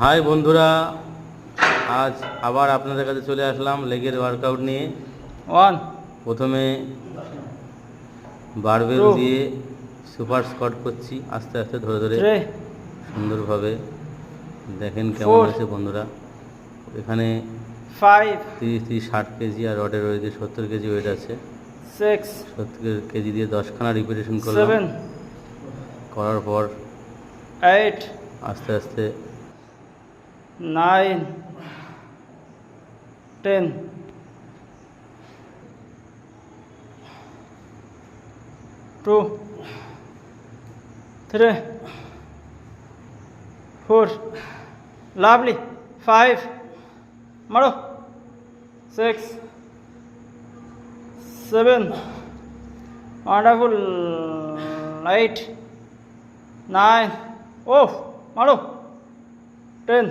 High বন্ধুরা, আজ আবার আপনাদের কাছে চলে আসলাম লেগের ওয়ার্কআউট নিয়ে। ওয়ান প্রথমে বারবেল টু দিয়ে সুপার স্কোয়াট করছি, আস্তে আস্তে ধরে ধরে থ্রি সুন্দরভাবে। দেখেন কেমন ফোর হয়েছে বন্ধুরা। এখানে ফাইভ 30-60 কেজি আর রডের ওয়েটে 70 কেজি ওয়েট আছে। সিক্স 70 কেজি দিয়ে 10খানা রিপিটেশন করলাম। সেভেন করার পর এইট আস্তে আস্তে nine ten two three four lovely five মারো six seven wonderful eight nine ও মারো 10